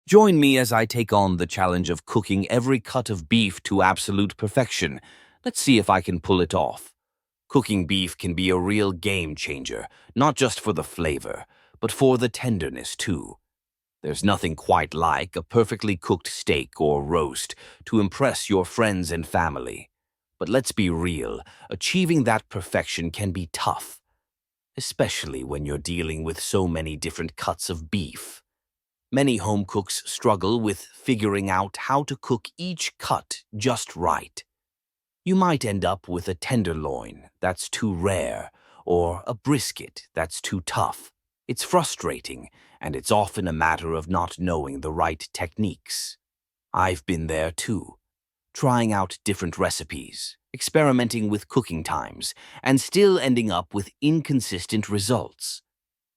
Join me as I take on the challenge of cooking every cut of beef to absolute perfection. Let's see if I can pull it off. Cooking beef can be a real game changer, not just for the flavor, but for the tenderness too. There's nothing quite like a perfectly cooked steak or roast to impress your friends and family. But let's be real, achieving that perfection can be tough, especially when you're dealing with so many different cuts of beef. Many home cooks struggle with figuring out how to cook each cut just right. You might end up with a tenderloin that's too rare or a brisket that's too tough. It's frustrating, and it's often a matter of not knowing the right techniques. I've been there too, trying out different recipes, experimenting with cooking times, and still ending up with inconsistent results.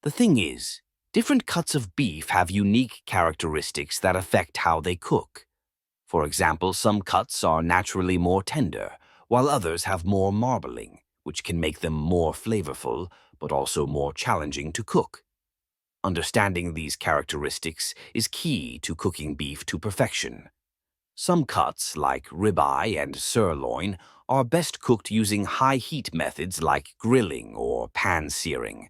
The thing is, different cuts of beef have unique characteristics that affect how they cook. For example, some cuts are naturally more tender, while others have more marbling, which can make them more flavorful, but also more challenging to cook. Understanding these characteristics is key to cooking beef to perfection. Some cuts, like ribeye and sirloin, are best cooked using high-heat methods like grilling or pan-searing.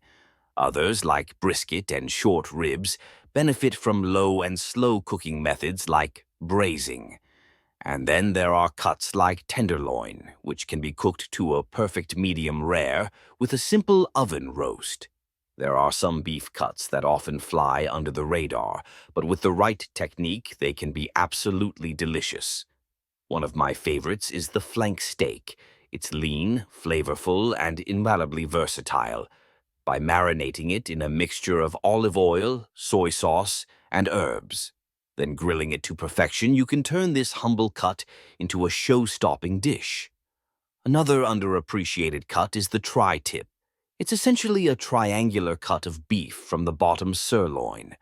Others, like brisket and short ribs, benefit from low and slow cooking methods like braising. And then there are cuts like tenderloin, which can be cooked to a perfect medium rare with a simple oven roast. There are some beef cuts that often fly under the radar, but with the right technique, they can be absolutely delicious. One of my favorites is the flank steak. It's lean, flavorful, and infallibly versatile. By marinating it in a mixture of olive oil, soy sauce, and herbs. Then grilling it to perfection, you can turn this humble cut into a show-stopping dish. Another underappreciated cut is the tri-tip. It's essentially a triangular cut of beef from the bottom sirloin.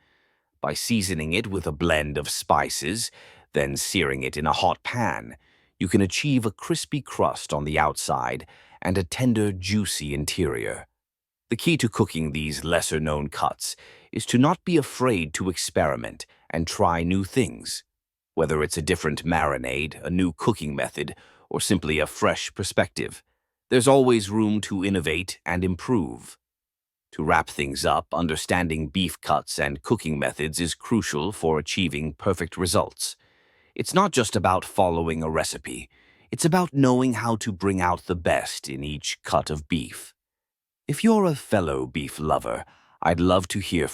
By seasoning it with a blend of spices, then searing it in a hot pan, you can achieve a crispy crust on the outside and a tender, juicy interior. The key to cooking these lesser-known cuts is to not be afraid to experiment and try new things. Whether it's a different marinade, a new cooking method, or simply a fresh perspective, there's always room to innovate and improve. To wrap things up, understanding beef cuts and cooking methods is crucial for achieving perfect results. It's not just about following a recipe. It's about knowing how to bring out the best in each cut of beef. If you're a fellow beef lover, I'd love to hear